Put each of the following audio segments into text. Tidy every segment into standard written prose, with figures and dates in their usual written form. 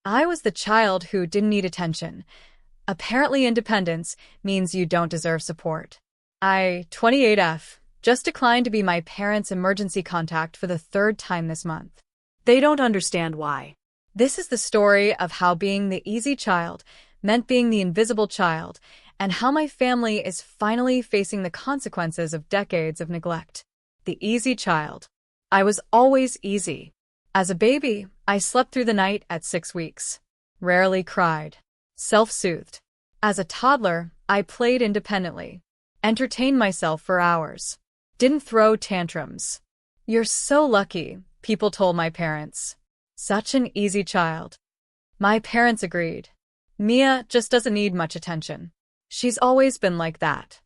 I was the child who didn't need attention. Apparently independence means you don't deserve support. I, 28F, just declined to be my parents' emergency contact for the third time this month. They don't understand why. This is the story of how being the easy child meant being the invisible child, and how my family is finally facing the consequences of decades of neglect. The easy child. I was always easy. As a baby, I slept through the night at 6 weeks. Rarely cried. Self-soothed. As a toddler, I played independently. Entertained myself for hours. Didn't throw tantrums. You're so lucky, people told my parents. Such an easy child. My parents agreed. Mia just doesn't need much attention. She's always been like that.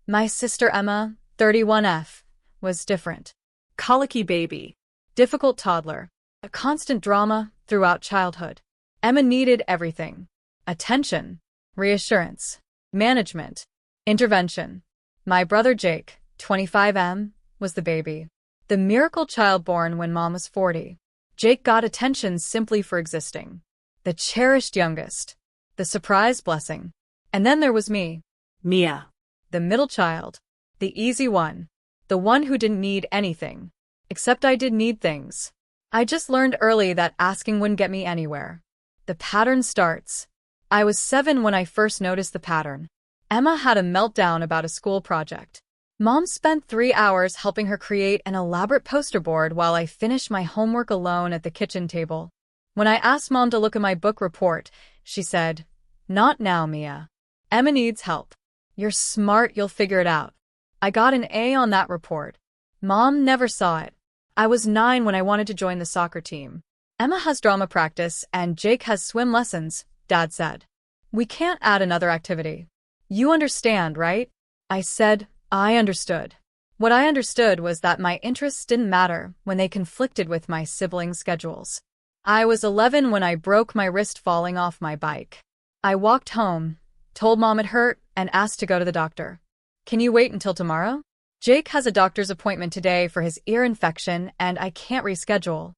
My sister Emma, 31F, was different. Colicky baby. Difficult toddler. A constant drama throughout childhood. Emma needed everything. Attention, reassurance, management, intervention. My brother Jake, 25M, was the baby. The miracle child born when mom was 40. Jake got attention simply for existing. The cherished youngest. The surprise blessing. And then there was me. Mia. The middle child. The easy one. The one who didn't need anything. Except I did need things. I just learned early that asking wouldn't get me anywhere. The pattern starts. I was 7 when I first noticed the pattern. Emma had a meltdown about a school project. Mom spent 3 hours helping her create an elaborate poster board while I finished my homework alone at the kitchen table. When I asked Mom to look at my book report, she said, "Not now, Mia. Emma needs help. You're smart, you'll figure it out." I got an A on that report. Mom never saw it. I was 9 when I wanted to join the soccer team. Emma has drama practice and Jake has swim lessons, Dad said. We can't add another activity. You understand, right? I said, I understood. What I understood was that my interests didn't matter when they conflicted with my siblings' schedules. I was 11 when I broke my wrist falling off my bike. I walked home, told Mom it hurt, and asked to go to the doctor. Can you wait until tomorrow? Jake has a doctor's appointment today for his ear infection and I can't reschedule.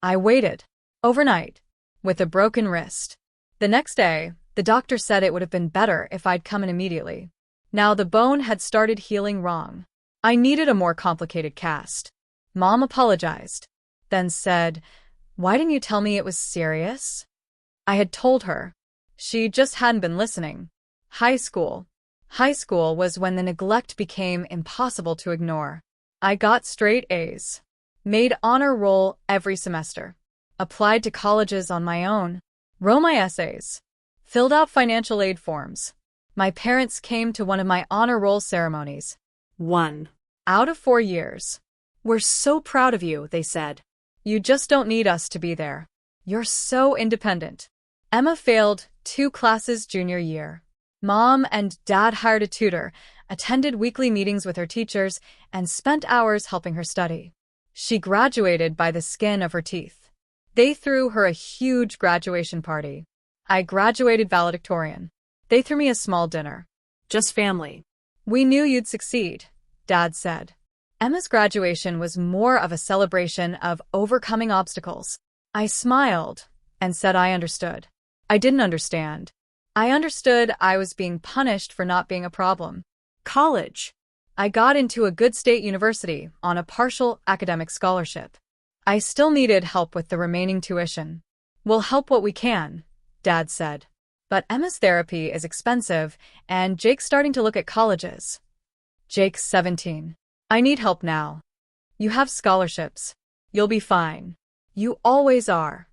I waited. Overnight. With a broken wrist. The next day, the doctor said it would have been better if I'd come in immediately. Now the bone had started healing wrong. I needed a more complicated cast. Mom apologized. Then said, "Why didn't you tell me it was serious?" I had told her. She just hadn't been listening. High school. High school was when the neglect became impossible to ignore. I got straight A's. Made honor roll every semester. Applied to colleges on my own. Wrote my essays. Filled out financial aid forms. My parents came to one of my honor roll ceremonies. 1 out of 4 years. We're so proud of you, they said. You just don't need us to be there. You're so independent. Emma failed 2 classes junior year. Mom and Dad hired a tutor, attended weekly meetings with her teachers, and spent hours helping her study. She graduated by the skin of her teeth. They threw her a huge graduation party. I graduated valedictorian. They threw me a small dinner. Just family. We knew you'd succeed, Dad said. Emma's graduation was more of a celebration of overcoming obstacles. I smiled and said I understood. I didn't understand. I understood I was being punished for not being a problem. College. I got into a good state university on a partial academic scholarship. I still needed help with the remaining tuition. We'll help what we can, Dad said. But Emma's therapy is expensive, and Jake's starting to look at colleges. Jake's 17. I need help now. You have scholarships. You'll be fine. You always are.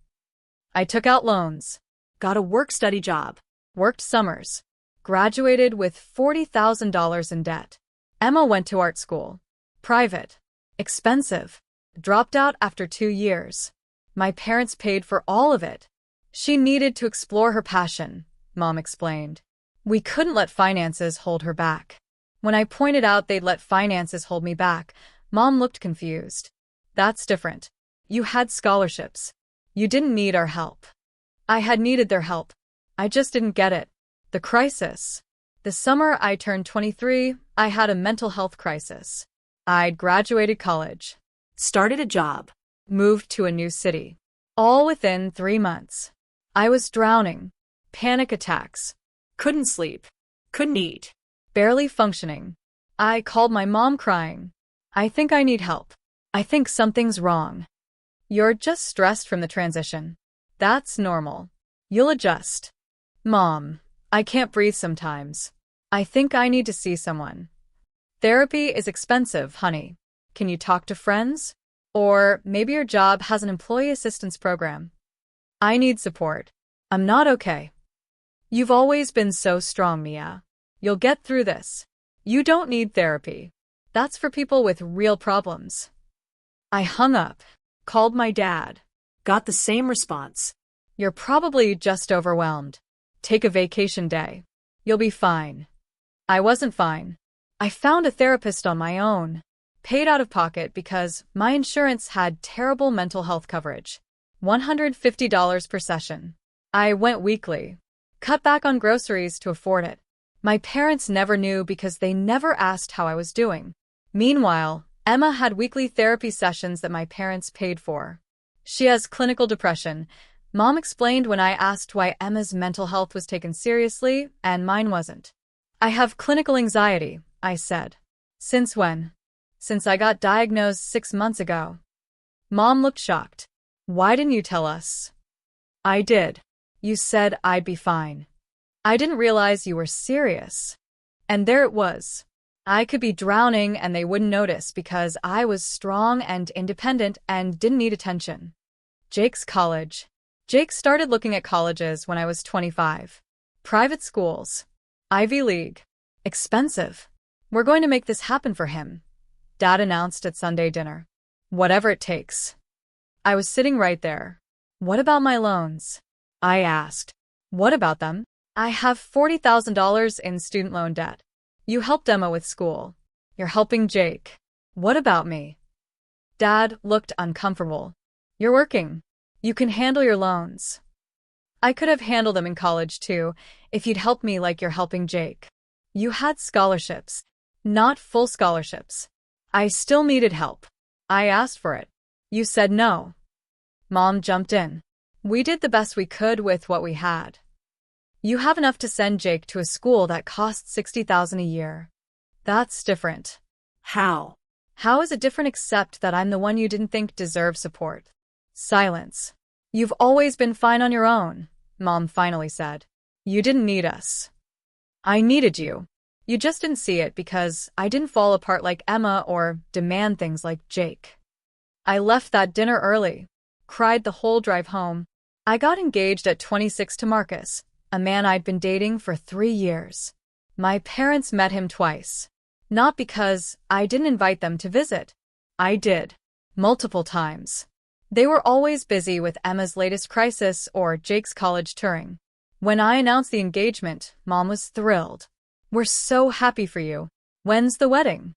I took out loans. Got a work-study job. Worked summers. Graduated with $40,000 in debt. Emma went to art school. Private. Expensive. Dropped out after 2 years. My parents paid for all of it. She needed to explore her passion, Mom explained. We couldn't let finances hold her back. When I pointed out they'd let finances hold me back, Mom looked confused. That's different. You had scholarships. You didn't need our help. I had needed their help. I just didn't get it. The crisis. The summer I turned 23, I had a mental health crisis. I'd graduated college. Started a job. Moved to a new city. All within 3 months. I was drowning. Panic attacks. Couldn't sleep. Couldn't eat. Barely functioning. I called my mom crying. I think I need help. I think something's wrong. You're just stressed from the transition. That's normal. You'll adjust. Mom, I can't breathe sometimes. I think I need to see someone. Therapy is expensive, honey. Can you talk to friends? Or maybe your job has an employee assistance program. I need support. I'm not okay. You've always been so strong, Mia. You'll get through this. You don't need therapy. That's for people with real problems. I hung up, called my dad. Got the same response. You're probably just overwhelmed. Take a vacation day. You'll be fine. I wasn't fine. I found a therapist on my own. Paid out of pocket because my insurance had terrible mental health coverage. $150 per session. I went weekly. Cut back on groceries to afford it. My parents never knew because they never asked how I was doing. Meanwhile, Emma had weekly therapy sessions that my parents paid for. She has clinical depression. Mom explained when I asked why Emma's mental health was taken seriously and mine wasn't. I have clinical anxiety, I said. Since when? Since I got diagnosed 6 months ago. Mom looked shocked. Why didn't you tell us? I did. You said I'd be fine. I didn't realize you were serious. And there it was. I could be drowning and they wouldn't notice because I was strong and independent and didn't need attention. Jake's college. Jake started looking at colleges when I was 25. Private schools. Ivy League. Expensive. We're going to make this happen for him, Dad announced at Sunday dinner. Whatever it takes. I was sitting right there. What about my loans? I asked. What about them? I have $40,000 in student loan debt. You helped Emma with school. You're helping Jake. What about me? Dad looked uncomfortable. You're working. You can handle your loans. I could have handled them in college too, if you'd helped me like you're helping Jake. You had scholarships. Not full scholarships. I still needed help. I asked for it. You said no. Mom jumped in. We did the best we could with what we had. You have enough to send Jake to a school that costs $60,000 a year. That's different. How? How is it different except that I'm the one you didn't think deserved support? Silence. You've always been fine on your own, Mom finally said. You didn't need us. I needed you. You just didn't see it because I didn't fall apart like Emma or demand things like Jake. I left that dinner early. Cried the whole drive home. I got engaged at 26 to Marcus, a man I'd been dating for 3 years. My parents met him twice. Not because I didn't invite them to visit. I did. Multiple times. They were always busy with Emma's latest crisis or Jake's college touring. When I announced the engagement, Mom was thrilled. We're so happy for you. When's the wedding?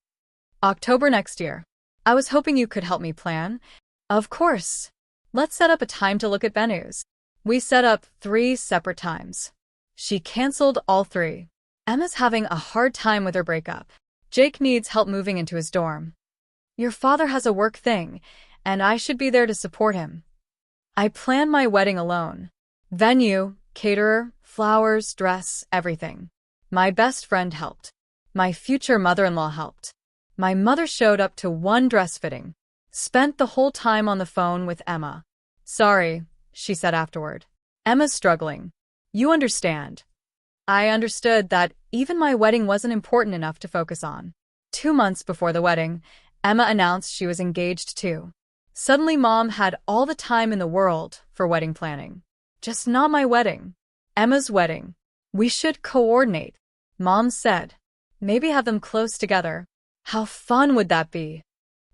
October next year. I was hoping you could help me plan. Of course. Let's set up a time to look at venues. We set up 3 separate times. She canceled all 3. Emma's having a hard time with her breakup. Jake needs help moving into his dorm. Your father has a work thing, and I should be there to support him. I planned my wedding alone. Venue, caterer, flowers, dress, everything. My best friend helped. My future mother-in-law helped. My mother showed up to 1 dress fitting. Spent the whole time on the phone with Emma. Sorry, she said afterward. Emma's struggling. You understand. I understood that even my wedding wasn't important enough to focus on. 2 months before the wedding, Emma announced she was engaged too. Suddenly Mom had all the time in the world for wedding planning. Just not my wedding. Emma's wedding. We should coordinate, Mom said. Maybe have them close together. How fun would that be?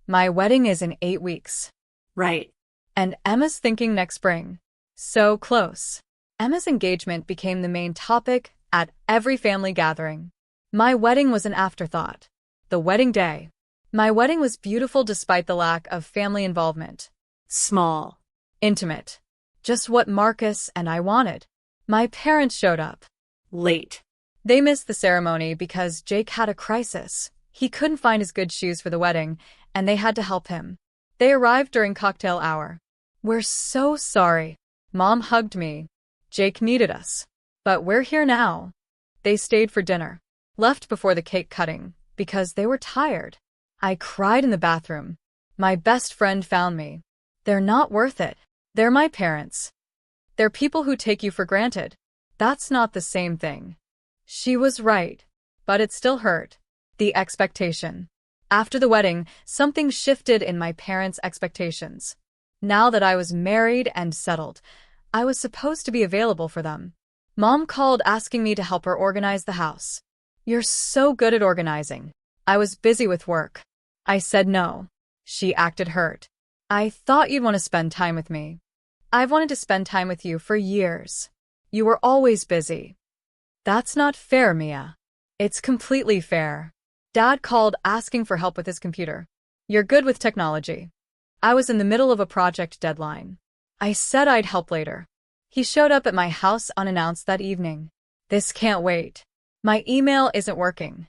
My wedding is in 8 weeks. Right. And Emma's thinking next spring. So close. Emma's engagement became the main topic at every family gathering. My wedding was an afterthought. The wedding day. My wedding was beautiful despite the lack of family involvement. Small. Intimate. Just what Marcus and I wanted. My parents showed up. Late. They missed the ceremony because Jake had a crisis. He couldn't find his good shoes for the wedding, and they had to help him. They arrived during cocktail hour. We're so sorry. Mom hugged me. Jake needed us. But we're here now. They stayed for dinner. Left before the cake cutting, because they were tired. I cried in the bathroom. My best friend found me. They're not worth it. They're my parents. They're people who take you for granted. That's not the same thing. She was right. But it still hurt. The expectation. After the wedding, something shifted in my parents' expectations. Now that I was married and settled, I was supposed to be available for them. Mom called asking me to help her organize the house. You're so good at organizing. I was busy with work. I said no. She acted hurt. I thought you'd want to spend time with me. I've wanted to spend time with you for years. You were always busy. That's not fair, Mia. It's completely fair. Dad called asking for help with his computer. You're good with technology. I was in the middle of a project deadline. I said I'd help later. He showed up at my house unannounced that evening. This can't wait. My email isn't working.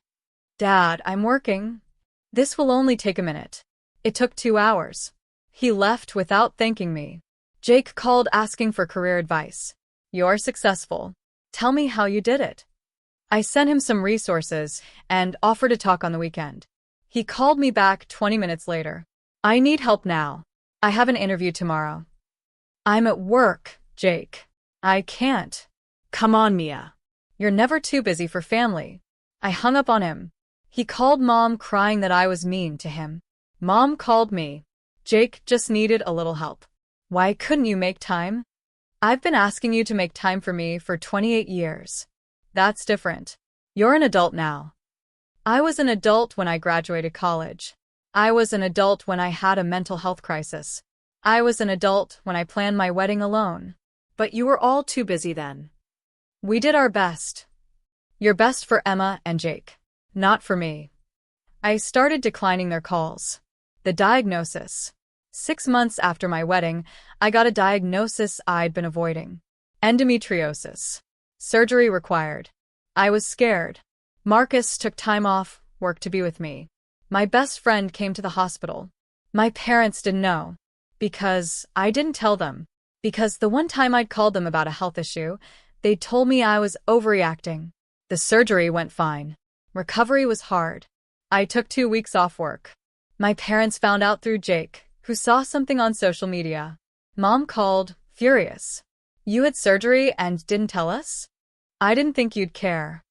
Dad, I'm working. This will only take a minute. It took 2 hours. He left without thanking me. Jake called asking for career advice. You're successful. Tell me how you did it. I sent him some resources and offered to talk on the weekend. He called me back 20 minutes later. I need help now. I have an interview tomorrow. I'm at work, Jake. I can't. Come on, Mia. You're never too busy for family. I hung up on him. He called Mom crying that I was mean to him. Mom called me. Jake just needed a little help. Why couldn't you make time? I've been asking you to make time for me for 28 years. That's different. You're an adult now. I was an adult when I graduated college. I was an adult when I had a mental health crisis. I was an adult when I planned my wedding alone. But you were all too busy then. We did our best. Your best for Emma and Jake. Not for me. I started declining their calls. The diagnosis. 6 months after my wedding, I got a diagnosis I'd been avoiding. Endometriosis. Surgery required. I was scared. Marcus took time off work to be with me. My best friend came to the hospital. My parents didn't know. Because I didn't tell them. Because the one time I'd called them about a health issue, they told me I was overreacting. The surgery went fine. Recovery was hard. I took 2 weeks off work. My parents found out through Jake, who saw something on social media. Mom called, furious. You had surgery and didn't tell us? I didn't think you'd care.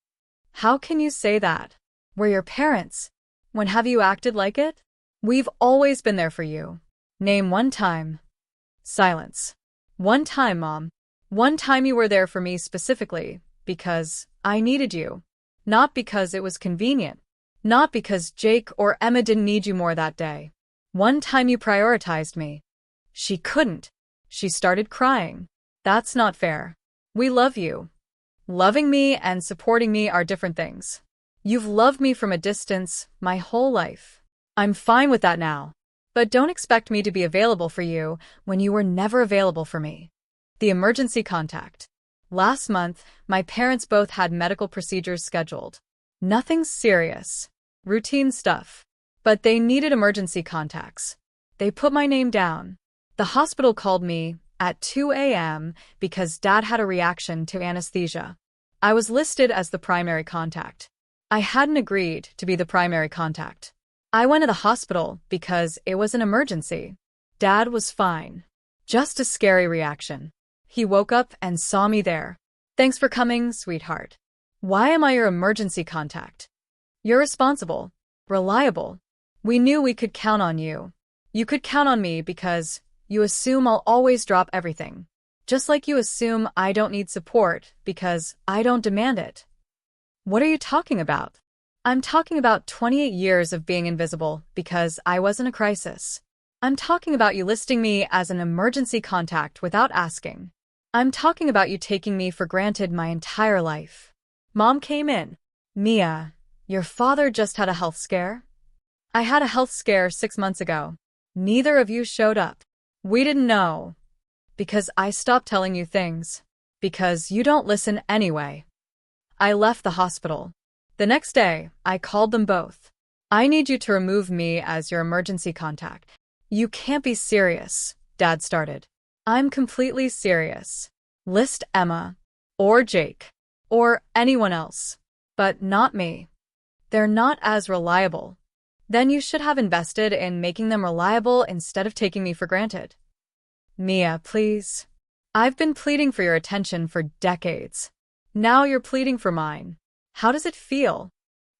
How can you say that? We're your parents. When have you acted like it? We've always been there for you. Name one time. Silence. One time, Mom. One time you were there for me specifically, because I needed you. Not because it was convenient. Not because Jake or Emma didn't need you more that day. One time you prioritized me. She couldn't. She started crying. That's not fair. We love you. Loving me and supporting me are different things. You've loved me from a distance my whole life. I'm fine with that now. But don't expect me to be available for you when you were never available for me. The emergency contact. Last month, my parents both had medical procedures scheduled. Nothing serious. Routine stuff. But they needed emergency contacts. They put my name down. The hospital called me at 2 a.m. because Dad had a reaction to anesthesia. I was listed as the primary contact. I hadn't agreed to be the primary contact. I went to the hospital because it was an emergency. Dad was fine. Just a scary reaction. He woke up and saw me there. Thanks for coming, sweetheart. Why am I your emergency contact? You're responsible. Reliable. We knew we could count on you. You could count on me because you assume I'll always drop everything. Just like you assume I don't need support because I don't demand it. What are you talking about? I'm talking about 28 years of being invisible because I was in a crisis. I'm talking about you listing me as an emergency contact without asking. I'm talking about you taking me for granted my entire life. Mom came in. Mia, your father just had a health scare? I had a health scare 6 months ago. Neither of you showed up. We didn't know. Because I stopped telling you things. Because you don't listen anyway. I left the hospital. The next day, I called them both. I need you to remove me as your emergency contact. You can't be serious, Dad started. I'm completely serious. List Emma, or Jake, or anyone else, but not me. They're not as reliable. Then you should have invested in making them reliable instead of taking me for granted. Mia, please. I've been pleading for your attention for decades. Now you're pleading for mine. How does it feel?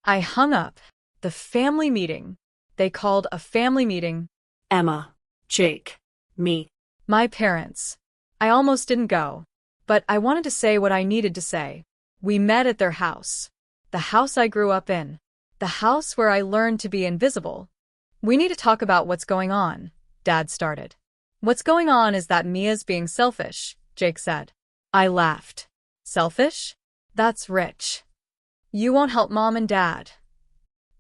I hung up. The family meeting. They called a family meeting. Emma, Jake, me. My parents. I almost didn't go. But I wanted to say what I needed to say. We met at their house. The house I grew up in. The house where I learned to be invisible. We need to talk about what's going on, Dad started. What's going on is that Mia's being selfish, Jake said. I laughed. Selfish? That's rich. You won't help Mom and Dad.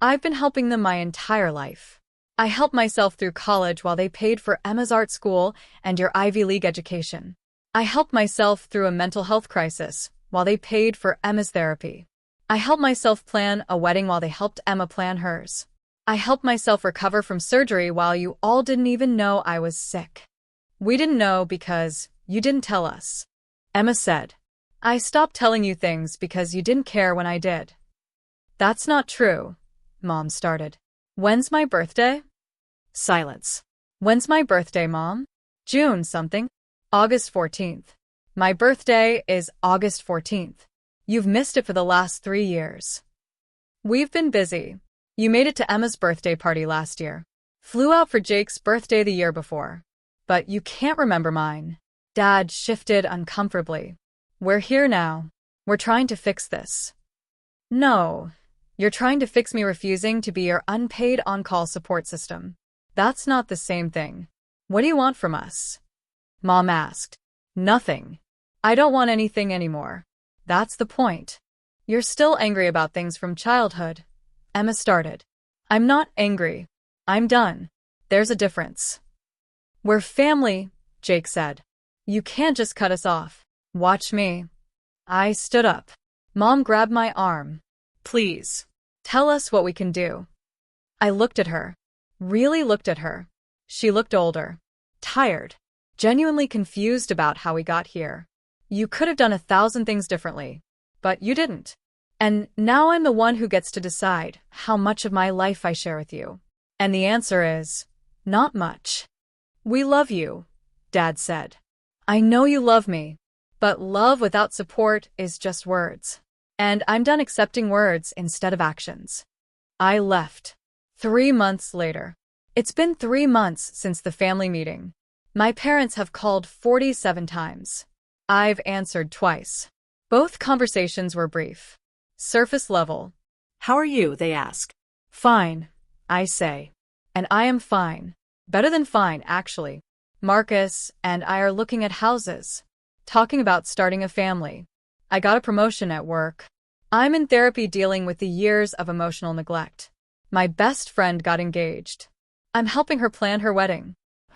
I've been helping them my entire life. I helped myself through college while they paid for Emma's art school and your Ivy League education. I helped myself through a mental health crisis while they paid for Emma's therapy. I helped myself plan a wedding while they helped Emma plan hers. I helped myself recover from surgery while you all didn't even know I was sick. We didn't know because you didn't tell us. Emma said. I stopped telling you things because you didn't care when I did. That's not true, Mom started. When's my birthday? Silence. When's my birthday, Mom? June something. August 14th. My birthday is August 14th. You've missed it for the last 3 years. We've been busy. You made it to Emma's birthday party last year. Flew out for Jake's birthday the year before. But you can't remember mine. Dad shifted uncomfortably. We're here now. We're trying to fix this. No. You're trying to fix me refusing to be your unpaid on-call support system. That's not the same thing. What do you want from us? Mom asked. Nothing. I don't want anything anymore. That's the point. You're still angry about things from childhood. Emma started. I'm not angry. I'm done. There's a difference. We're family, Jake said. You can't just cut us off. Watch me. I stood up. Mom grabbed my arm. Please. Tell us what we can do. I looked at her. Really looked at her. She looked older. Tired. Genuinely confused about how we got here. You could have done 1,000 things differently. But you didn't. And now I'm the one who gets to decide how much of my life I share with you. And the answer is, not much. We love you, Dad said. I know you love me. But love without support is just words. And I'm done accepting words instead of actions. I left. 3 months later. It's been 3 months since the family meeting. My parents have called 47 times. I've answered twice. Both conversations were brief. Surface level. How are you? They ask. Fine, I say. And I am fine. Better than fine, actually. Marcus and I are looking at houses. Talking about starting a family. I got a promotion at work. I'm in therapy dealing with the years of emotional neglect. My best friend got engaged. I'm helping her plan her wedding.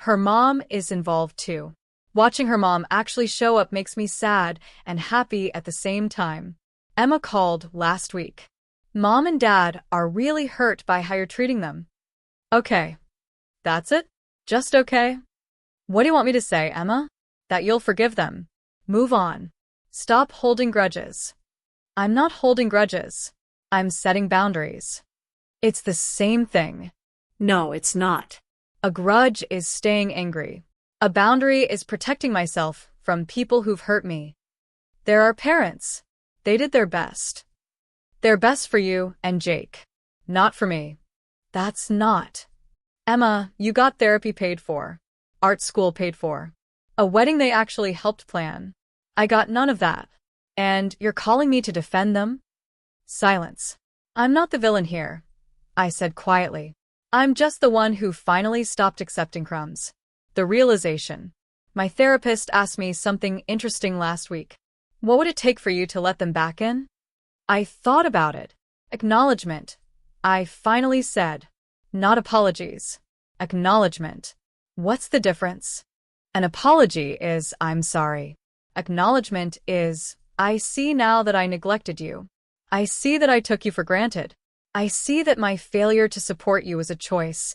Her mom is involved too. Watching her mom actually show up makes me sad and happy at the same time. Emma called last week. Mom and Dad are really hurt by how you're treating them. Okay. That's it? Just okay? What do you want me to say, Emma? That you'll forgive them. Move on. Stop holding grudges. I'm not holding grudges. I'm setting boundaries. It's the same thing. No, it's not. A grudge is staying angry. A boundary is protecting myself from people who've hurt me. There are parents. They did their best. They're best for you and Jake. Not for me. That's not. Emma, you got therapy paid for. Art school paid for. A wedding they actually helped plan. I got none of that. And you're calling me to defend them? Silence. I'm not the villain here, I said quietly. I'm just the one who finally stopped accepting crumbs. The realization. My therapist asked me something interesting last week. What would it take for you to let them back in? I thought about it. Acknowledgement. I finally said. Not apologies. Acknowledgement. What's the difference? An apology is, I'm sorry. Acknowledgement is, I see now that I neglected you. I see that I took you for granted. I see that my failure to support you was a choice,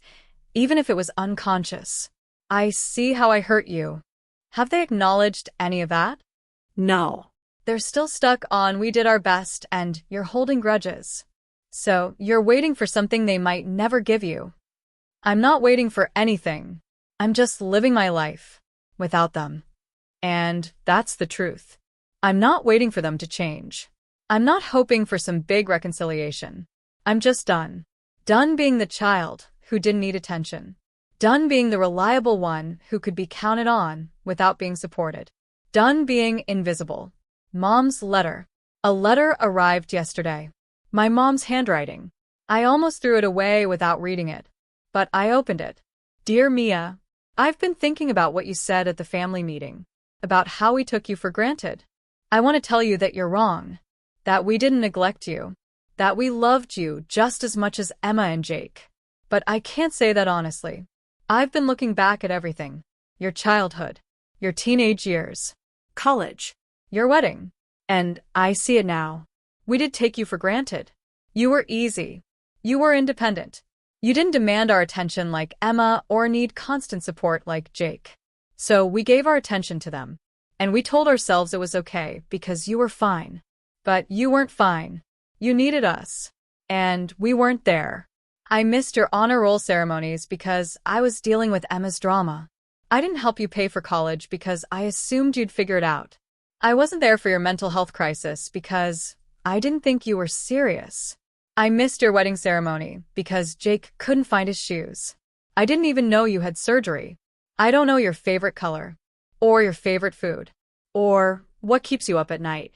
even if it was unconscious. I see how I hurt you. Have they acknowledged any of that? No. They're still stuck on we did our best and you're holding grudges. So you're waiting for something they might never give you. I'm not waiting for anything. I'm just living my life without them. And that's the truth. I'm not waiting for them to change. I'm not hoping for some big reconciliation. I'm just done. Done being the child who didn't need attention. Done being the reliable one who could be counted on without being supported. Done being invisible. Mom's letter. A letter arrived yesterday. My mom's handwriting. I almost threw it away without reading it. But I opened it. Dear Mia, I've been thinking about what you said at the family meeting. About how we took you for granted. I want to tell you that you're wrong. That we didn't neglect you. That we loved you just as much as Emma and Jake. But I can't say that honestly. I've been looking back at everything. Your childhood. Your teenage years. College. Your wedding. And I see it now. We did take you for granted. You were easy. You were independent. You didn't demand our attention like Emma or need constant support like Jake. So we gave our attention to them. And we told ourselves it was okay because you were fine. But you weren't fine. You needed us. And we weren't there. I missed your honor roll ceremonies because I was dealing with Emma's drama. I didn't help you pay for college because I assumed you'd figure it out. I wasn't there for your mental health crisis because I didn't think you were serious. I missed your wedding ceremony because Jake couldn't find his shoes. I didn't even know you had surgery. I don't know your favorite color, or your favorite food, or what keeps you up at night.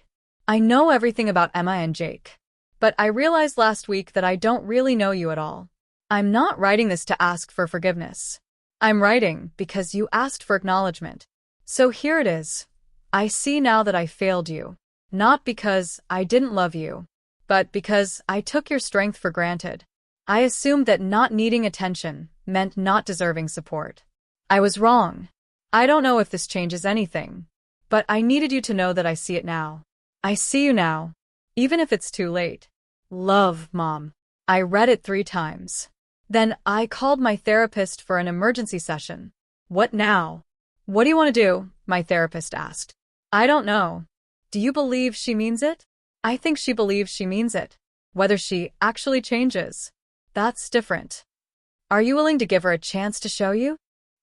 I know everything about Emma and Jake. But I realized last week that I don't really know you at all. I'm not writing this to ask for forgiveness. I'm writing because you asked for acknowledgement. So here it is. I see now that I failed you. Not because I didn't love you, but because I took your strength for granted. I assumed that not needing attention meant not deserving support. I was wrong. I don't know if this changes anything, but I needed you to know that I see it now. I see you now, even if it's too late. Love, Mom. I read it 3 times. Then I called my therapist for an emergency session. What now? What do you want to do? My therapist asked. I don't know. Do you believe she means it? I think she believes she means it. Whether she actually changes, that's different. Are you willing to give her a chance to show you?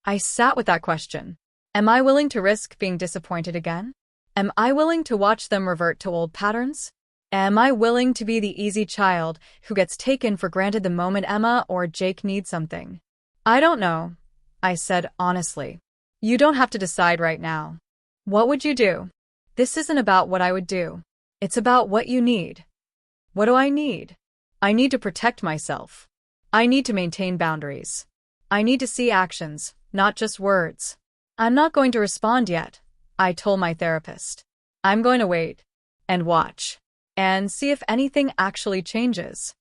I sat with that question. Am I willing to risk being disappointed again? Am I willing to watch them revert to old patterns? Am I willing to be the easy child who gets taken for granted the moment Emma or Jake need something? I don't know, I said honestly. You don't have to decide right now. What would you do? This isn't about what I would do. It's about what you need. What do I need? I need to protect myself. I need to maintain boundaries. I need to see actions, not just words. I'm not going to respond yet, I told my therapist. I'm going to wait and watch and see if anything actually changes.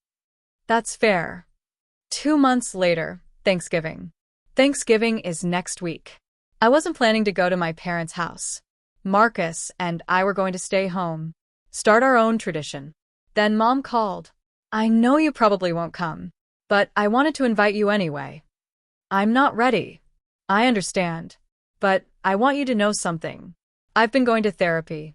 That's fair. 2 months later, Thanksgiving. Thanksgiving is next week. I wasn't planning to go to my parents' house. Marcus and I were going to stay home, start our own tradition. Then Mom called. I know you probably won't come, but I wanted to invite you anyway. I'm not ready. I understand. But I want you to know something. I've been going to therapy.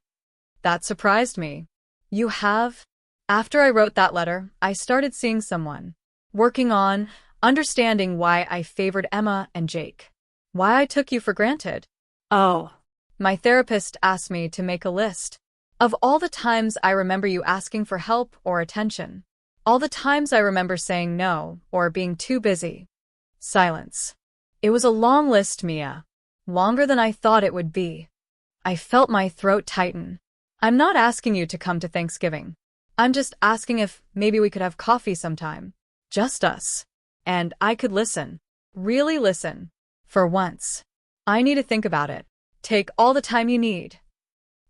That surprised me. You have? After I wrote that letter, I started seeing someone. Working on understanding why I favored Emma and Jake. Why I took you for granted. Oh. My therapist asked me to make a list of all the times I remember you asking for help or attention. All the times I remember saying no or being too busy. Silence. It was a long list, Mia. Longer than I thought it would be. I felt my throat tighten. I'm not asking you to come to Thanksgiving. I'm just asking if maybe we could have coffee sometime. Just us. And I could listen. Really listen. For once. I need to think about it. Take all the time you need.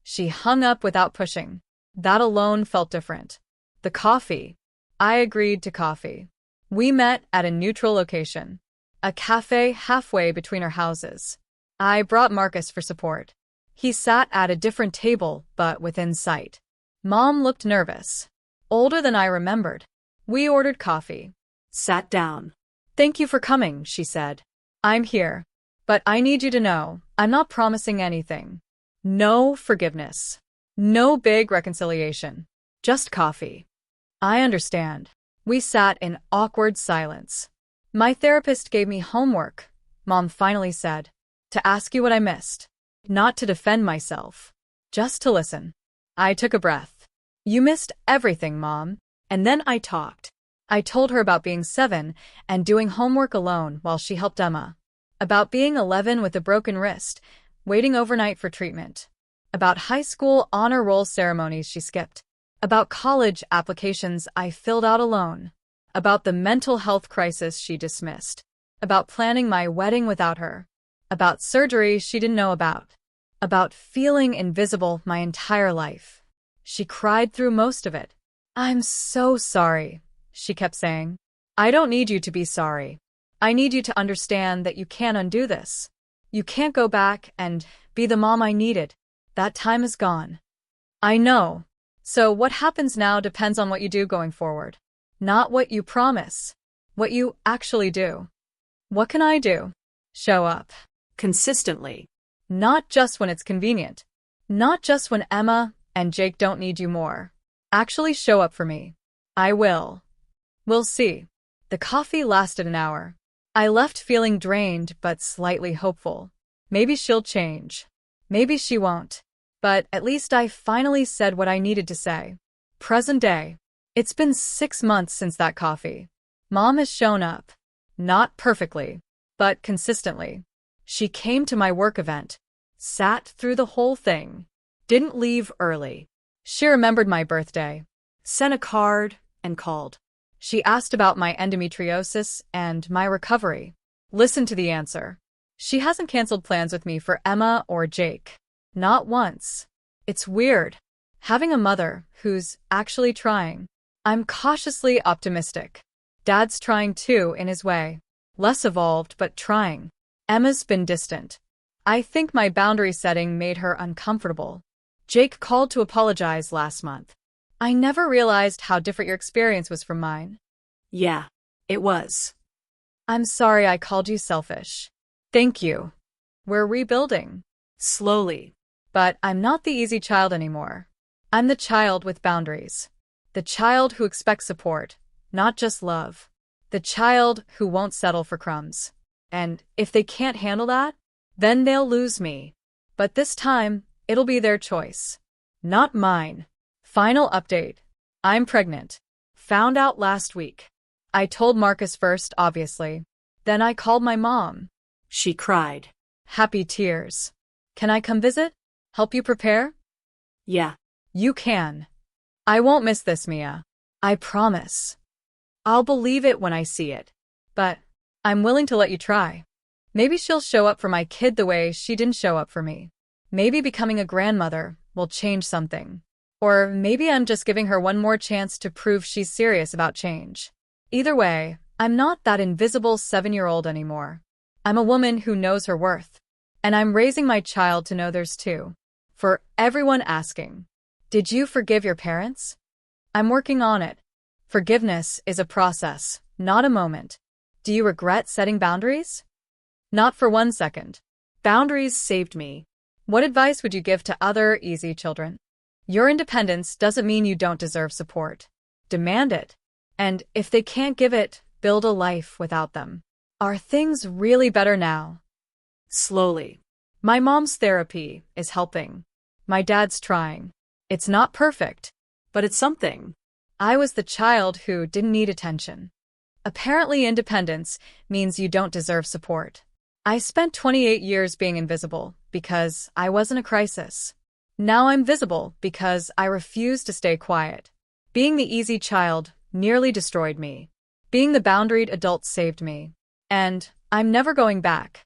She hung up without pushing. That alone felt different. The coffee. I agreed to coffee. We met at a neutral location. A cafe halfway between our houses. I brought Marcus for support. He sat at a different table, but within sight. Mom looked nervous. Older than I remembered. We ordered coffee. Sat down. Thank you for coming, she said. I'm here. But I need you to know, I'm not promising anything. No forgiveness. No big reconciliation. Just coffee. I understand. We sat in awkward silence. My therapist gave me homework, Mom finally said, to ask you what I missed. Not to defend myself. Just to listen. I took a breath. You missed everything, Mom. And then I talked. I told her about being 7 and doing homework alone while she helped Emma. About being 11 with a broken wrist, waiting overnight for treatment. About high school honor roll ceremonies she skipped. About college applications I filled out alone. About the mental health crisis she dismissed. About planning my wedding without her. About surgery she didn't know about. About feeling invisible my entire life. She cried through most of it. I'm so sorry, she kept saying. I don't need you to be sorry. I need you to understand that you can't undo this. You can't go back and be the mom I needed. That time is gone. I know. So what happens now depends on what you do going forward. Not what you promise. What you actually do. What can I do? Show up. Consistently. Not just when it's convenient. Not just when Emma and Jake don't need you more. Actually show up for me. I will. We'll see. The coffee lasted an hour. I left feeling drained but slightly hopeful. Maybe she'll change. Maybe she won't. But at least I finally said what I needed to say. Present day. It's been 6 months since that coffee. Mom has shown up. Not perfectly, but consistently. She came to my work event. Sat through the whole thing. Didn't leave early. She remembered my birthday. Sent a card and called. She asked about my endometriosis and my recovery. Listened to the answer. She hasn't canceled plans with me for Emma or Jake. Not once. It's weird. Having a mother who's actually trying. I'm cautiously optimistic. Dad's trying too, in his way. Less evolved, but trying. Emma's been distant. I think my boundary setting made her uncomfortable. Jake called to apologize last month. I never realized how different your experience was from mine. Yeah, it was. I'm sorry I called you selfish. Thank you. We're rebuilding. Slowly. But I'm not the easy child anymore. I'm the child with boundaries. The child who expects support, not just love. The child who won't settle for crumbs. And if they can't handle that, then they'll lose me. But this time, it'll be their choice. Not mine. Final update. I'm pregnant. Found out last week. I told Marcus first, obviously. Then I called my mom. She cried. Happy tears. Can I come visit? Help you prepare? Yeah. You can. I won't miss this, Mia. I promise. I'll believe it when I see it. But I'm willing to let you try. Maybe she'll show up for my kid the way she didn't show up for me. Maybe becoming a grandmother will change something. Or maybe I'm just giving her one more chance to prove she's serious about change. Either way, I'm not that invisible 7-year-old anymore. I'm a woman who knows her worth. And I'm raising my child to know theirs too. For everyone asking, did you forgive your parents? I'm working on it. Forgiveness is a process, not a moment. Do you regret setting boundaries? Not for 1 second. Boundaries saved me. What advice would you give to other easy children? Your independence doesn't mean you don't deserve support. Demand it. And if they can't give it, build a life without them. Are things really better now? Slowly. My mom's therapy is helping. My dad's trying. It's not perfect, but it's something. I was the child who didn't need attention. Apparently, independence means you don't deserve support. I spent 28 years being invisible because I wasn't a crisis. Now I'm visible because I refuse to stay quiet. Being the easy child nearly destroyed me. Being the boundaried adult saved me. And I'm never going back.